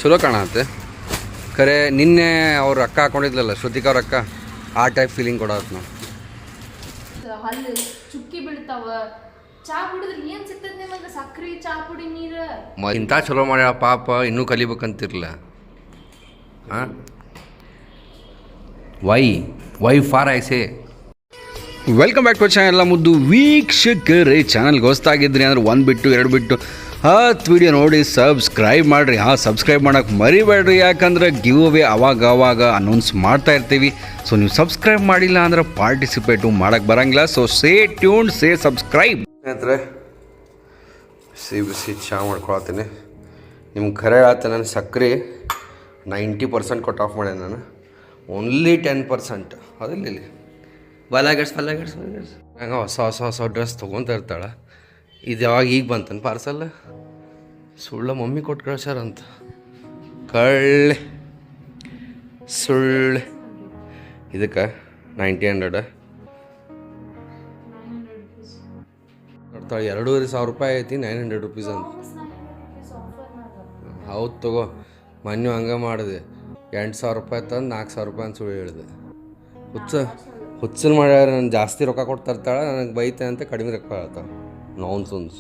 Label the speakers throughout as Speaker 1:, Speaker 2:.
Speaker 1: ಚಲೋ ಕಾಣತ್ತೆ ಖರೆ ನಿನ್ನೆ ಅವ್ರ ಅಕ್ಕ ಹಾಕೊಂಡಿದ್ಲಲ್ಲ ಶ್ರುತಿಕಾ ಅವ್ರ ಅಕ್ಕ ಆ ಟೈಪ್ ಫೀಲಿಂಗ್ ಕೊಡತ್ತೆ ನಾವು.
Speaker 2: ಹಲ್ಲು ಚುಕ್ಕಿ ಬೀಳ್ತಾವ. ಚಾ ಕುಡಿದ್ರೆ ಏನು ಸಿಗ್ತದೆ ನಿಮಗೆ? ಸಕ್ರೆ ಚಾ ಪುಡಿ ನೀರು
Speaker 1: ಇಂಥ ಚಲೋ ಮಾಡ್ಯಾಳ ಪಾಪ, ಇನ್ನೂ ಕಲಿಬೇಕಂತಿರ್ಲ. ಹಾಂ ವೈ ಫಾರ್ ಐಸೆ. Welcome back to channel. ಎಲ್ಲ ಮುದ್ದು ವೀಕ್ಷಕರೇ, ಚಾನಲ್ಗೆ ಹೊಸ್ತಾಗಿದ್ರಿ ಅಂದ್ರೆ 1 ಬಿಟ್ಟು 2 ಬಿಟ್ಟು 10 ವಿಡಿಯೋ ನೋಡಿ ಸಬ್ಸ್ಕ್ರೈಬ್ ಮಾಡಿರಿ. ಸಬ್ಸ್ಕ್ರೈಬ್ ಮಾಡೋಕೆ ಮರಿಬೇಡ್ರಿ, ಯಾಕಂದ್ರೆ ಗಿವ್ ಅವೇ ಅವಾಗ ಅನೌನ್ಸ್ ಮಾಡ್ತಾ ಇರ್ತೀವಿ. ಸೊ ನೀವು ಸಬ್ಸ್ಕ್ರೈಬ್ ಮಾಡಿಲ್ಲ ಅಂದ್ರೆ ಪಾರ್ಟಿಸಿಪೇಟು ಮಾಡೋಕ್ಕೆ ಬರೋಂಗಿಲ್ಲ. ಸೊ ಸೇ ಟ್ಯೂನ್, ಸೇ ಸಬ್ಸ್ಕ್ರೈಬ್. ಸ್ನೇಹಿತರೆ, ಬಿಸಿ ಚಹಾ ಮಾಡ್ಕೊಳತ್ತೀನಿ. ನಿಮ್ಗೆ ಖರೆ ಹೇಳ್ತೇನೆ, ನಾನು ಸಕ್ಕರೆ 90% ಕಟ್ ಆಫ್ ಮಾಡ್ಯಾನ. ನಾನು ಓನ್ಲಿ 10% ಅದಿಲ್ಲ. ಇಲ್ಲಿ ಬಲಾಗಡ್ಸ್ ಹಂಗೆ ಹೊಸ ಡ್ರೆಸ್ ತೊಗೊತ ಇರ್ತಾಳೆ. ಇದು ಯಾವಾಗ ಈಗ ಬಂತಾನೆ ಪಾರ್ಸಲ್? ಸುಳ್ಳ ಮಮ್ಮಿ ಕೊಟ್ಟು ಕಳ್ಸ್ಯಾರಂತ. ಸುಳ್ಳು. ಇದಕ್ಕೆ 900 ನೋಡ್ತಾಳೆ. 2,500 ರೂಪಾಯಿ ಐತಿ, 900 ರುಪೀಸ್ ಅಂತ. ಹೌದು ತಗೋ, ಮೊನ್ನೆ ಹಂಗೆ ಮಾಡಿದೆ. 8,000 ರೂಪಾಯಿ ತಂದು 4,000 ರೂಪಾಯಿ ಅಂತ ಸುಳ್ಳು ಹೇಳಿದೆ. ಹುಚ್ಚನ್ ಮಾಡ್ಯಾರ. ನಾನು ಜಾಸ್ತಿ ರೊಕ್ಕ ಕೊಟ್ಟು ತರ್ತಾಳೆ, ನನಗೆ ಬೈತೆ ಅಂತ ಕಡಿಮೆ ರೊಕ್ಕ ಹೇಳ್ತಾಳೆ. ನಾನ್ಸೆನ್ಸ್.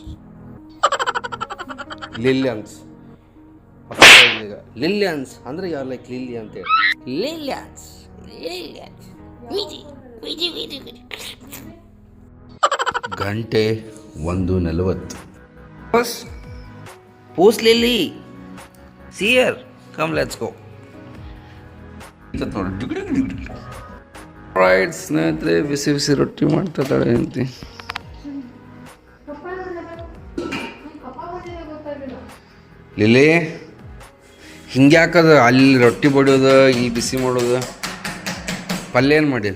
Speaker 1: ಲಿಲಿಯನ್ಸ್ ಅಂದ್ರೆ ಯಾರು ಲೈಕ್ ಲಿಲ್ಲಿ ಅಂತೇಳಿ. ಗಂಟೆ 1:40. ಪೋಸ್ಟ್ ಲಿಲ್ಲಿ ಸಿಯರ್ ಕಮ್ ಲೆಟ್ಸ್ ಗೋ. ರೈಟ್ ಸ್ನೇಹಿತರೆ, ಬಿಸಿ ರೊಟ್ಟಿ ಮಾಡ್ತಾ ಇದ್ದಾಳೆ ಅಂತೆ. ಲಿಲ್ಲಿ ಹಿಂಗೆ ಯಾಕದ? ಅಲ್ಲಿ ರೊಟ್ಟಿ ಬಡಿಯೋದು, ಇಲ್ಲಿ ಬಿಸಿ ಮಾಡೋದು. ಪಲ್ಯ ಏನು ಮಾಡಿ?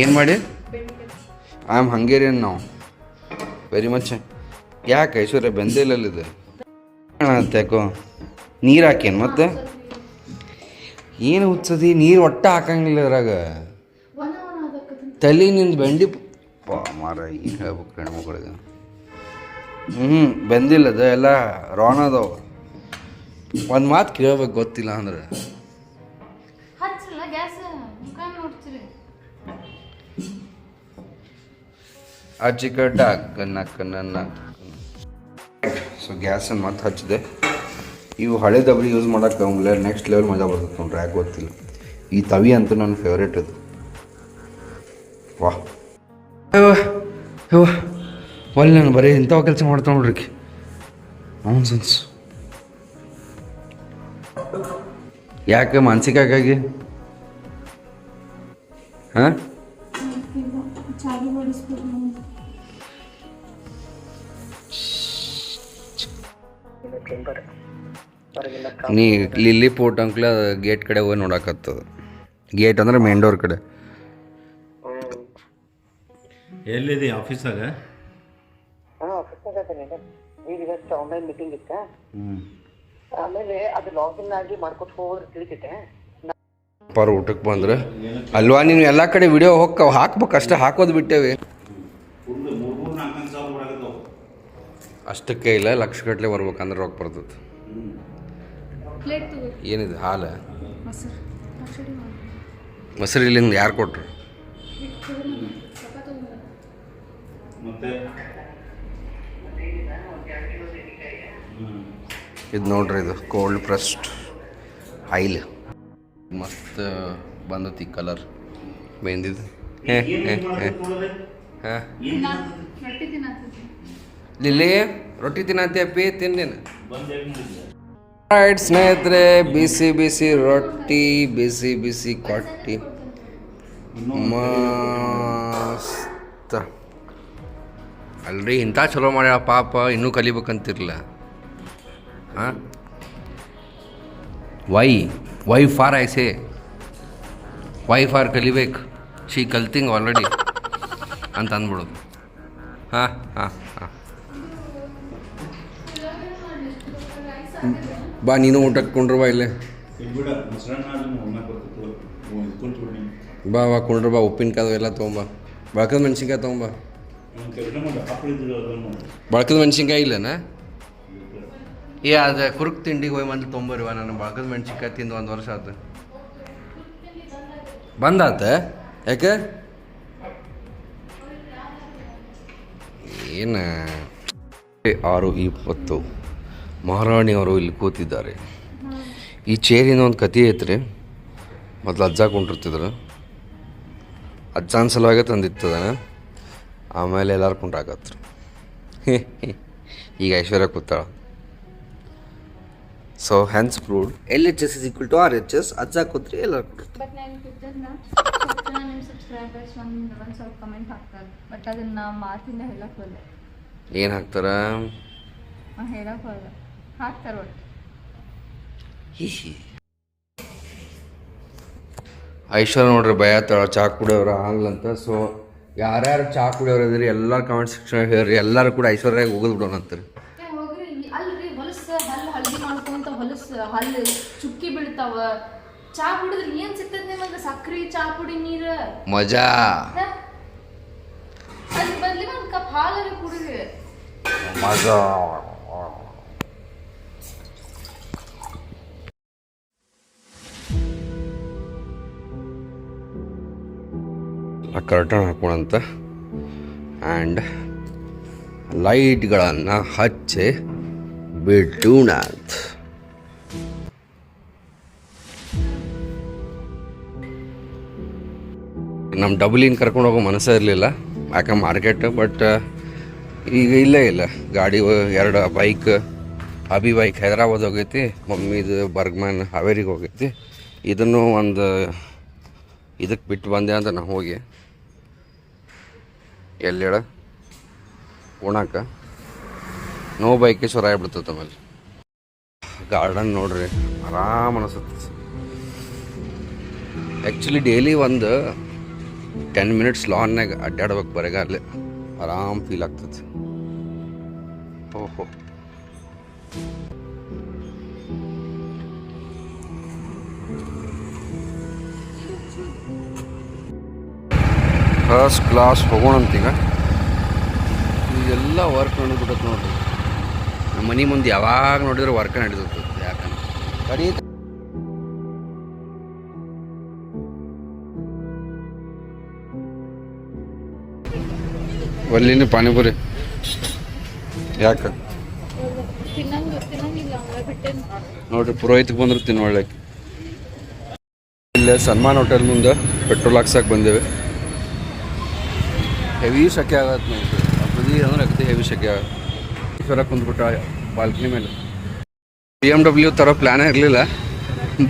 Speaker 1: ಏನು ಮಾಡಿ? ಐ ಆಮ್ ಹಂಗೇರಿಯನ್ ನಾವು ವೆರಿ ಮಚ್. ಯಾಕೆ ಐಶ್ವರ್ಯ ಬೆಂದಿಲ್ಲಲ್ಲಿದೆ ಯಾಕೋ? ನೀರು ಹಾಕೇನು ಮತ್ತೆ? ಏನು ಹುಚ್ಚದಿ? ನೀರು ಒಟ್ಟ ಹಾಕಂಗಿಲ್ಲ ಅದ್ರಾಗ. ತಲೆ ನಿಂದು ಬೆಂಡಿ ಮಾರ. ಈಗ ಹೇಳ್ಬೇಕು ಹೆಣ್ಮಕ್ಳಿಗೆ. ಬೆಂದಿಲ್ಲದ ಎಲ್ಲ ರಾನ್ ಅದಾವ. ಒಂದು ಮಾತು ಕೇಳ್ಬೇಕು, ಗೊತ್ತಿಲ್ಲ ಅಂದ್ರೆ ಅಚ್ಚಿಕಟ್ಟ ಕನ್ನ. ಸೊ ಗ್ಯಾಸನ್ನು ಮತ್ತೆ ಹಚ್ಚಿದೆ. ಇವು ಹಳೆ ದಬರಿ ಯೂಸ್ ಮಾಡೋಕ್ಕೆ ನೆಕ್ಸ್ಟ್ ಲೆವೆಲ್ ಮಜಾ ಬರ್ತದೆ ನೋಡ್ರಿ. ಯಾಕೆ ಗೊತ್ತಿಲ್ಲ. ಈ ತವಿ ಅಂತೂ ನನ್ನ ಫೇವ್ರೇಟ್ ಅದು. ವಾಹ್ ಒಳ್ಳೆ ನಾನು ಬರೀ ಇಂಥವು ಕೆಲಸ ಮಾಡ್ತಾ ನೋಡ್ರಿ. ನಾನ್ಸೆನ್ಸ್. ಯಾಕೆ ಮಾನಸಿಕಾಗಿ? ಹಾಂ ನೀ ಲಿಲ್ಲಿ ಪೋರ್ಟ್ ಅಂಕ್ಲ ಗೇಟ್ ಕಡೆ ಹೋಗಿ ನೋಡಕತ್ತದ. ಗೇಟ್ ಅಂದ್ರೆ ಮೇನ್ ಡೋರ್ ಕಡೆ.
Speaker 3: ಎಲ್ಲಿದೆ? ಆಫೀಸಾಗ?
Speaker 4: ಈಗ ಆನ್ಲೈನ್ ಮೀಟಿಂಗ್ ಇತ್ತ. ಆಮೇಲೆ ಅದು ಲಾಗಿನ್ ಆಗಿ ಮಾಡ್ಕೊತ ಹೋದ್ರೆ ತಿಳಿತೈತೆ.
Speaker 1: ಪರ್ ಊಟಕ್ಕೆ ಬಂದ್ರೆ ಅಲ್ವಾ ನೀವು ಎಲ್ಲ ಕಡೆ ವಿಡಿಯೋ ಹಾಕ್ಬೇಕು ಅಷ್ಟೇ. ಹಾಕೋದು ಬಿಟ್ಟೇವಿ. ಅಷ್ಟಕ್ಕೆ ಇಲ್ಲ, ಲಕ್ಷಗಟ್ಟಲೆ ಬರ್ಬೇಕಂದ್ರೆ ರೊಕ್ಕ ಬರ್ತದೆ. ಏನಿದೆ? ಹಾಲು ಮೊಸರು ಇಲ್ಲಿಂದ ಯಾರು ಕೊಟ್ರು? ಇದು ನೋಡ್ರಿ, ಇದು ಕೋಲ್ಡ್ ಪ್ರೆಸ್ಡ್ ಆಯಿಲ್. ಮಸ್ತ್ ಬಂದತಿ ಕಲರ್ ಬೆಂದಿದ್ದು. ಹಾಂ ಲಿಲ್ಲಿ ರೊಟ್ಟಿ ತಿನ್ನತ್ತಿ ಅಪ್ಪಿ? ತಿಂದೇನು? ರೈಟ್ ಸ್ನೇಹಿತರೆ, ಬಿಸಿ ರೊಟ್ಟಿ, ಬಿಸಿ ಕೊಟ್ಟಿ ಮಸ್ತ್ ಅಲ್ರಿ. ಇಂಥ ಚಲೋ ಮಾಡ್ಯಾಳ ಪಾಪ, ಇನ್ನೂ ಕಲಿಬೇಕಂತಿರ್ಲ. ಹಾಂ ವೈ ಫಾರ್ ಐಸೆ. ವೈ ಫಾರ್ ಕಲಿಬೇಕು. ಶಿ ಕಲ್ತಿಂಗ್ ಆಲ್ರೆಡಿ ಅಂತ ಅಂದ್ಬಿಡೋದು. ಹಾಂ ಬಾ ನೀನು ಊಟಕ್ಕೆ ಕೊಂಡ್ರು ಬಾ. ಇಲ್ಲೇ ಬಾ ಕೊಂಡ್ರು ಬಾ. ಉಪ್ಪಿನಕಾಯಿ ಎಲ್ಲ ತೊಗೊಂಬ. ಬಳಕದ ಮೆಣಸಿನ್ಕಾಯಿ ತೊಗೊಂಬ. ಬಳಕದ ಮೆಣಸಿನ್ಕಾಯಿ ಇಲ್ಲನಾ? ಏ ಅದು ಕುರುಕ್ ತಿಂಡಿಗೆ ಹೋಗಿ ಮಂದಿ ತೊಂಬರ್ವ ನಾನು ಬಾಗದ ಮೆಣಸಿನ್ಕಾಯಿ ತಿಂದು 1 ವರ್ಷ ಆಯ್ತು. ಬಂದಾತ ಯಾಕೆ ಏನು 6:20 ಮಹಾರಾಣಿಯವರು ಇಲ್ಲಿ ಕೂತಿದ್ದಾರೆ. ಈ ಚೇರಿನ ಒಂದು ಕತೆ ಐತ್ರಿ. ಮೊದಲು ಅಜ್ಜ ಕುಂಡಿರ್ತಿದ್ರು, ಅಜ್ಜನ ಸಲುವಾಗೆ ತಂದಿತ್ತದ. ಆಮೇಲೆ ಎಲ್ಲರೂ ಕುಂಡ್ರಾಕತ್ರು. ಈಗ ಐಶ್ವರ್ಯ ಕೂತಾಳ. So hence proved LHS is equal to RHS. ಅಜ್ಜ ಕೂತ್ರಿ ಎಲ್ಲರೂ ಕೂತ್ರು.
Speaker 2: ಬಟ್ ನಾನು ಪಿಕ್ಚರ್ನ ನಿಮ್ಮ ಸಬ್ಸ್ಕ್ರೈಬರ್ಸ್ ಒಂದು ಸ್ವಲ್ಪ ಕಮೆಂಟ್ ಹಾಕ್ತಾರೆ. ಬಟ್ ಅದನ್ನ ನಾ ಮಾತಿಂದ ಹೇಳಕ್ಕೆ ಹೋದೆ.
Speaker 1: ಏನು ಹಾಕ್ತಾರ?
Speaker 2: ಹೇಳಕ್ಕೆ ಹೋದೆ, ಹಾಕ್ತಾರೆ ಒಟ್ಟು.
Speaker 1: ಐಶ್ವರ್ಯ ನೋಡ್ರಿ ಭಯತ್ತಾಳ ಚಾ ಕುಡಿಯೋರು ಆಗ್ಲಂತ. ಸೊ ಯಾರ್ಯಾರು ಚಾ ಕುಡಿಯೋರು ಇದ್ರಿ ಎಲ್ಲ ಕಮೆಂಟ್ ಸೆಕ್ಷನ್ ಹೇಳ್ರಿ. ಎಲ್ಲರೂ ಕೂಡ ಐಶ್ವರ್ಯಾಗ ಹೋಗೋದು ಬಿಡೋಣ ಅಂತಾರೆ.
Speaker 2: ಹೋಗ್ರಿ ಅಲ್ರಿ, ಹೊಲಸು ಹಲ್ಲು ಹಲ್ದಿ ಮಾಡ್ಕೊಂತ ಹೊಲಸು ಹಲ್ಲು ಚುಕ್ಕಿ ಬೀಳ್ತಾವ. ಚಾ ಕುಡಿದ್ರೆ ಏನ್ ಸಿಗ್ತದೆ ನಿಮಗೆ? ಸಕ್ರಿ ಚಾ ಪುಡಿ ನೀರು
Speaker 1: ಮಜಾ.
Speaker 2: ಅದ್ರ ಬದ್ಲಿ ಒಂದು ಕಪ್ ಹಾಲರಿ ಕುಡಿರಿ.
Speaker 1: ಮಜಾ. ಕರ್ಟನ್ ಹಾಕೋಣಂತ ಆ್ಯಂಡ್ ಲೈಟ್ಗಳನ್ನು ಹಚ್ಚಿ ಬಿಡೋಣ ಅಂತ. ನಮ್ಮ ಡಬಲಿನ ಕರ್ಕೊಂಡು ಹೋಗೋ ಮನಸ್ಸೇ ಇರಲಿಲ್ಲ, ಯಾಕಂದ್ರೆ ಮಾರ್ಕೆಟ್. ಬಟ್ ಈಗ ಇಲ್ಲೇ ಇಲ್ಲ ಗಾಡಿ. 2 ಬೈಕ್, ಅಭಿ ಬೈಕ್ ಹೈದ್ರಾಬಾದ್ ಹೋಗೈತಿ, ಮಮ್ಮಿದು ಬರ್ಗ್ಮ್ಯಾನ್ ಹಾವೇರಿಗೆ ಹೋಗೈತಿ. ಇದನ್ನು ಒಂದು ಇದಕ್ಕೆ ಬಿಟ್ಟು ಬಂದೆ ಅಂತ ನಾವು ಹೋಗಿ ಎಲ್ಲಿ ಹೇಳ ಉಣಾಕ ನೋ ಬೈಕೇಶ್ವರ ಆಗ್ಬಿಡ್ತೈತೆ. ಆಮೇಲೆ ಗಾರ್ಡನ್ ನೋಡ್ರಿ ಆರಾಮ್ ಅನಿಸುತ್ತೆ. ಆ್ಯಕ್ಚುಲಿ ಡೈಲಿ ಒಂದು 10 ಮಿನಿಟ್ಸ್ ಲಾನ್ನಾಗ ಅಡ್ಡಾಡ್ಬೇಕು ಬರೆಗಾಗಲೇ, ಆರಾಮ್ ಫೀಲ್ ಆಗ್ತದೆ. ಓಹೋ, ಫಸ್ಟ್ ಕ್ಲಾಸ್ ಹೋಗೋಣಂತೀಗ. ಇದೆಲ್ಲ ವರ್ಕ್ ನಡೆದ್ಬಿಟ್ಟೈತೆ ನೋಡ್ರಿ. ನಮ್ಮ ಮನೆ ಮುಂದೆ ಯಾವಾಗ ನೋಡಿದ್ರೆ ವರ್ಕ್ ನಡೀತೈತೆ. ಯಾಕಂದ್ರೆ ಗಾಡಿ ಒಲ್ಲಿನ ಪಾನಿಪುರಿ ಯಾಕೆ
Speaker 2: ತಿನ್ನಂಗಿಲ್ಲ ಬಿಟ್ಟೇನು
Speaker 1: ನೋಡ್ರಿ. ಪುರೋಹಿತಕ್ಕೆ ಬಂದ್ರು ತಿನ್ನೊಳ್ಳೆಕ್ಕೆ. ಇಲ್ಲೇ ಸನ್ಮಾನ್ ಹೋಟೆಲ್ ಮುಂದೆ ಪೆಟ್ರೋಲ್ ಹಾಕ್ಸಕ್ಕೆ ಬಂದೇವೆ. ಹೆವಿ ಶಕೆ ಆಗತ್ತೆ ನೋಡ್ರಿ. ಬದಿ ಅಂದ್ರೆ ಅಗದಿ ಹೆವಿ ಶಕೆ ಆಗತ್ತೆ. ಈಶ್ವರ ಕುಂದ್ಬಿಟ್ಟ ಬಾಲ್ಕನಿ ಮೇಲೆ. BMW ತರೋ ಪ್ಲ್ಯಾನೇ ಇರಲಿಲ್ಲ,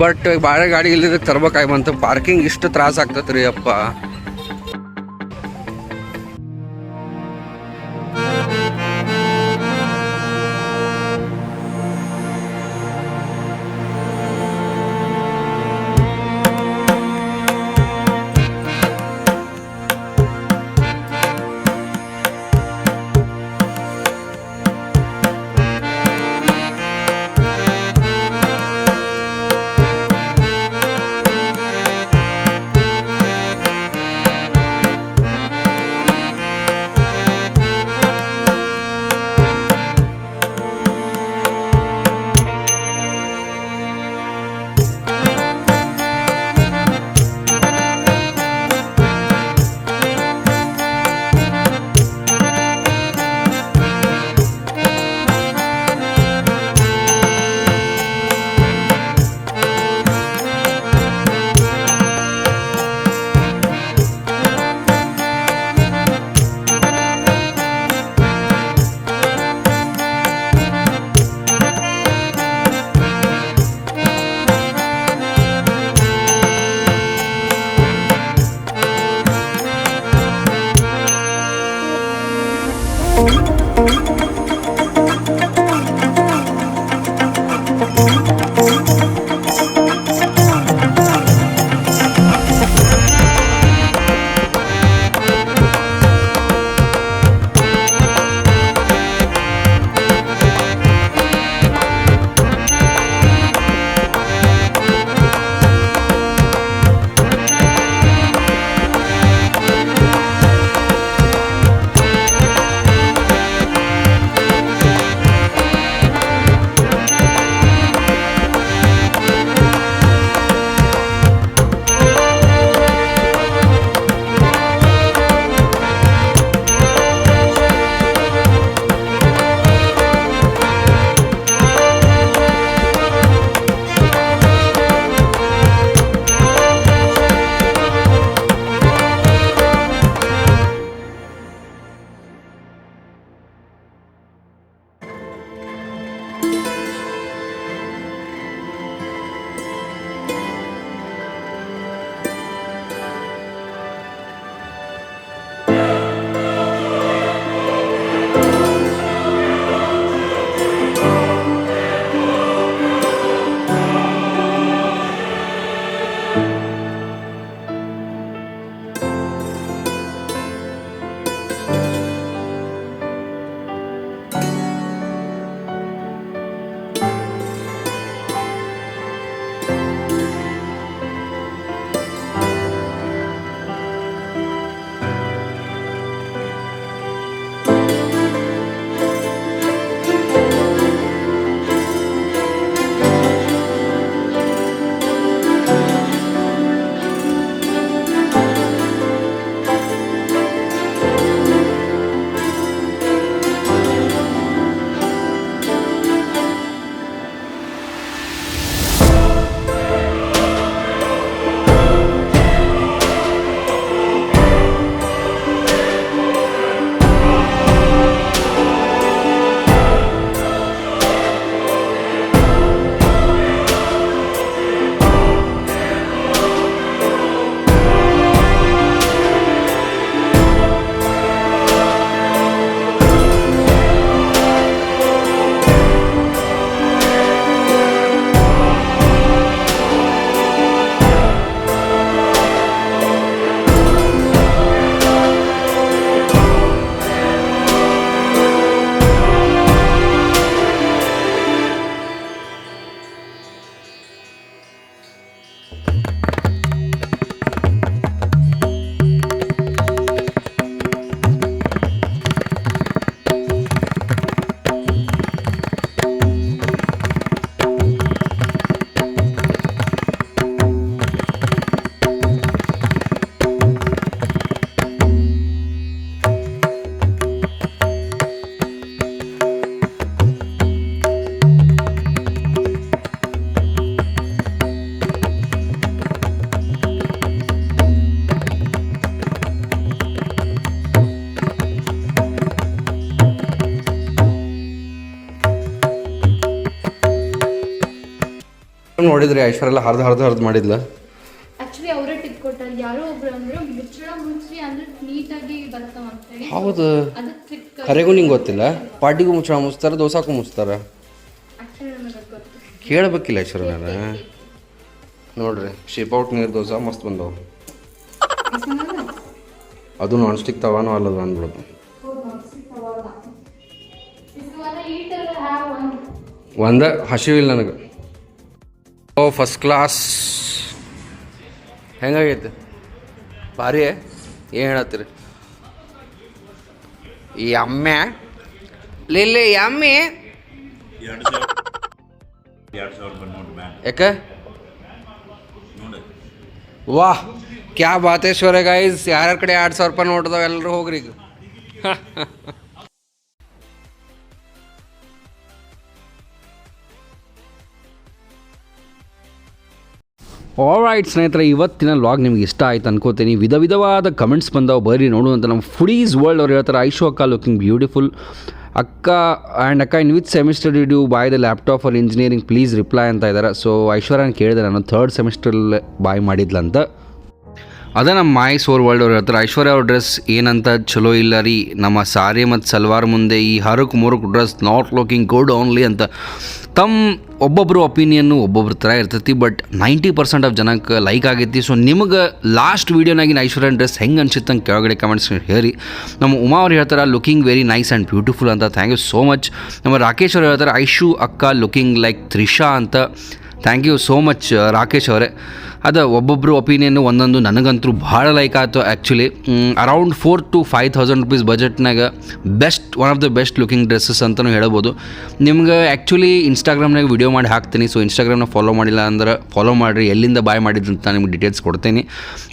Speaker 1: ಬಟ್ ಭಾಳ ಗಾಡಿ ಇಲ್ಲದಕ್ಕೆ ತರ್ಬೇಕಾಗಿ ಬಂತು. ಪಾರ್ಕಿಂಗ್ ಇಷ್ಟು ತ್ರಾಸ ಆಗ್ತದೆ ರೀ ಅಪ್ಪ. ನೋಡಿದ್ರಿ ಐಶ್ವರ್ಯ ಹರಿದು ಮಾಡಿದ್ಲ.
Speaker 2: ಆಕ್ಚುಲಿ ಅವರೇ ಟಿಪ್ ಕೊಟ್ಟಾರ. ಯಾರೋ ಒಬ್ರು ಅಂದ್ರೆ ಮುಚ್ಚಳ ಮುಚ್ಚಿ ಅಂದ್ರೆ ನೀಟಾಗಿ ಬರ್ತಾವ ಅಂತ ಹೇಳಿ.
Speaker 1: ಹೌದು,
Speaker 2: ಅದು ಟ್ರಿಕ್.
Speaker 1: ಕರೆಗೂ ನಿಂಗೆ ಗೊತ್ತಿಲ್ಲ. ಪಾಟಿಗೂ ಮುಚ್ಚಳ ಮುಚ್ತಾರ, ದೋಸಾಕು ಮುಚ್ತಾರ.
Speaker 2: ಆಕ್ಚುಲಿ ನನಗೆ ಗೊತ್ತು.
Speaker 1: ಕೇಳಬೇಕಿಲ್ಲ ಐಶ್ವರ್ಯ. ನೋಡ್ರಿ ಶೇಪ್ ಔಟ್ ನೀರು ದೋಸೆ ಮಸ್ತ್ ಬಂದವು. ಅದು ನಾನ್ ಸ್ಟಿಕ್ ತವಾನೂ ಅಲ್ಲದು ಅಂದ್ಬಿಡೋದು. ಒಂದ ಹಸಿವಿಲ್ಲ ನನಗೆ. ಓ ಫಸ್ಟ್ ಕ್ಲಾಸ್. ಹೆಂಗಾಗೈತೆ? ಭಾರಿ. ಏನು ಹೇಳತ್ತೀರಿ? ಈ ಅಮ್ಮೆ ಲಿಲ್ಲಿ ಅಮ್ಮೆ
Speaker 3: 2,000 ನೋಟ್ ಬ್ಯಾಂಕ್
Speaker 1: ಯಾಕೆ?
Speaker 3: ನೋಡಿ.
Speaker 1: ವಾಹ್ ಕ್ಯಾ ಬಾತೇಶ್ವರ ಗೈಸ್. ಯಾರ್ಯಾರ ಕಡೆ 2,000 ರೂಪಾಯಿ ನೋಡ್ದಾವ ಎಲ್ಲರೂ ಹೋಗ್ರಿ ಈಗ. ಆಲ್ರೈಟ್ ಸ್ನೇಹಿತರೆ, ಇವತ್ತಿನ ವ್ಲಾಗ್ ನಿಮ್ಗೆ ಇಷ್ಟ ಆಯ್ತು ಅನ್ಕೋತೀನಿ. ವಿಧವಾದ ಕಮೆಂಟ್ಸ್ ಬಂದಾವೆ, ಬರ್ರಿ ನೋಡು ಅಂತ. ನಮ್ಮ ಫುಡೀಸ್ ವರ್ಲ್ಡ್ ಅವ್ರು ಹೇಳ್ತಾರೆ ಐಶು ಅಕ್ಕ ಲುಕಿಂಗ್ ಬ್ಯೂಟಿಫುಲ್. ಅಕ್ಕ ಆ್ಯಂಡ್ ಅಕ್ಕ in which semester did you buy the laptop for engineering please reply ಅಂತ ಇದ್ದಾರೆ. ಸೊ ಐಶ್ವರ್ಯನ ಕೇಳಿದೆ ನಾನು, 3rd ಸೆಮಿಸ್ಟ್ರಲ್ಲಿ ಬಾಯ್ ಮಾಡಿದ್ಲಂತ. ಅದೇ ನಮ್ಮ ಮಾಯ್ಸ್ ಓರ್ ವರ್ಲ್ಡ್ ಅವ್ರು ಹೇಳ್ತಾರೆ ಐಶ್ವರ್ಯ ಅವ್ರ ಡ್ರೆಸ್ ಏನಂತ ಚಲೋ ಇಲ್ಲ ರೀ, ನಮ್ಮ ಸಾರಿ ಮತ್ತು ಸಲ್ವಾರ್ ಮುಂದೆ ಈ ಹರಕು ಮುರುಕು dress not looking good only ಅಂತ. ತಮ್ಮ ಒಬ್ಬೊಬ್ಬರು ಒಪಿನಿಯನ್ನು ಒಬ್ಬೊಬ್ರ ಥರ ಇರ್ತೈತಿ. ಬಟ್ 90% ಆಫ್ ಜನಕ್ಕೆ ಲೈಕ್ ಆಗೈತಿ. ಸೊ ನಿಮಗೆ ಲಾಸ್ಟ್ ವೀಡಿಯೋನಾಗಿನ ಐಶ್ವರ್ಯನ ಡ್ರೆಸ್ ಹೆಂಗೆ ಅನ್ಸುತ್ತೆ ಅಂತ ಕೆಳಗಡೆ ಕಮೆಂಟ್ಸ್ ಹೇಳಿ. ನಮ್ಮ ಉಮಾ ಅವ್ರು ಹೇಳ್ತಾರೆ looking very nice and beautiful ಅಂತ. Thank you so much. ನಮ್ಮ ರಾಕೇಶ್ ಅವ್ರು ಹೇಳ್ತಾರೆ ಐಶು ಅಕ್ಕ ಲುಕಿಂಗ್ ಲೈಕ್ ತ್ರಿಷಾ ಅಂತ. Thank you so much Rakesh ಅವರೇ. ಅದು ಒಬ್ಬೊಬ್ಬರು ಒಪಿನಿಯನ್ನು ಒಂದೊಂದು ನನಗಂತೂ ಭಾಳ ಲೈಕ್ ಆಯಿತು. ಆ್ಯಕ್ಚುಲಿ ಅರೌಂಡ್ 4,000 to 5,000 rupees ಬಜೆಟ್ನಾಗ one of the best looking dresses ಅಂತಲೂ ಹೇಳ್ಬೋದು. ನಿಮ್ಗೆ ಆ್ಯಕ್ಚುಲಿ ಇನ್ಸ್ಟಾಗ್ರಾಮ್ನಾಗ ವಿಡಿಯೋ ಮಾಡಿ ಹಾಕ್ತೀನಿ. ಸೊ ಇನ್ಸ್ಟಾಗ್ರಾಮ್ನ ಫಾಲೋ ಮಾಡಿಲ್ಲ ಅಂದ್ರೆ ಫಾಲೋ ಮಾಡಿರಿ, ಎಲ್ಲಿಂದ ಬಾಯ್ ಮಾಡಿದ್ರು ಅಂತ ನಿಮ್ಗೆ ಡೀಟೇಲ್ಸ್ ಕೊಡ್ತೀನಿ.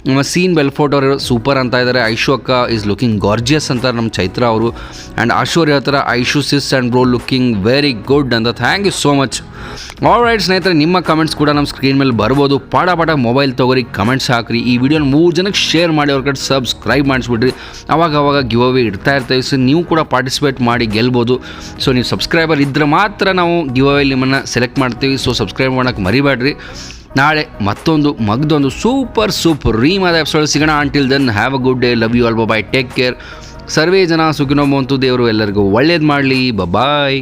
Speaker 1: ನಮ್ಮ ಸೀನ್ ಬೆಲ್ಫೋರ್ಟ್ ಅವರು ಸೂಪರ್ ಅಂತ ಇದ್ದಾರೆ. ಐಶು ಅಕ್ಕ ಈಸ್ ಲುಕಿಂಗ್ ಗಾರ್ಜಿಯಸ್ ಅಂತಾರೆ ನಮ್ಮ ಚೈತ್ರ ಅವರು. ಆ್ಯಂಡ್ ಆಶು ಅವ್ರು ಹೇಳ್ತಾರೆ Aishu sis and bro looking very good ಅಂತ. Thank you so much. Alright ಸ್ನೇಹಿತರೆ, ನಿಮ್ಮ ಕಮೆಂಟ್ಸ್ ಕೂಡ ನಮ್ಮ ಸ್ಕ್ರೀನ್ ಮೇಲೆ ಬರ್ಬೋದು. ಪಾಡ ಮೊಬೈಲ್ ತೊಗೊರಿ, ಕಮೆಂಟ್ಸ್ ಹಾಕಿರಿ. ಈ ವಿಡಿಯೋನ 3 ಜನಕ್ಕೆ ಶೇರ್ ಮಾಡಿ, ಅವ್ರ ಕಡೆ ಸಬ್ಸ್ಕ್ರೈಬ್ ಮಾಡಿಸ್ಬಿಡ್ರಿ. ಅವಾಗ ಗಿವ್ ಅವೇ ಇರ್ತಾ ಇರ್ತೇವೆ. ಸೊ ನೀವು ಕೂಡ ಪಾರ್ಟಿಸಿಪೇಟ್ ಮಾಡಿ ಗೆಲ್ಬೋದು. ಸೊ ನೀವು ಸಬ್ಸ್ಕ್ರೈಬರ್ ಇದ್ದರೆ ಮಾತ್ರ ನಾವು ಗಿವ್ ಅವೇ ನಿಮ್ಮನ್ನು ಸೆಲೆಕ್ಟ್ ಮಾಡ್ತೀವಿ. ಸೊ ಸಬ್ಸ್ಕ್ರೈಬ್ ಮಾಡೋಕ್ಕೆ ಮರಿಬೇಡ್ರಿ. ನಾಳೆ ಮಗ್ದೊಂದು ಸೂಪರ್ ರೀಮಾದ ಎಪಿಸೋಡ್ ಸಿಗೋಣ. Until then have a good day. Love you all. Bye take care. ಸರ್ವೇ ಜನ ಸುಖಿನೋ ಭವಂತು. ದೇವರು ಎಲ್ಲರಿಗೂ ಒಳ್ಳೇದು ಮಾಡಲಿ. ಬಾಯ್.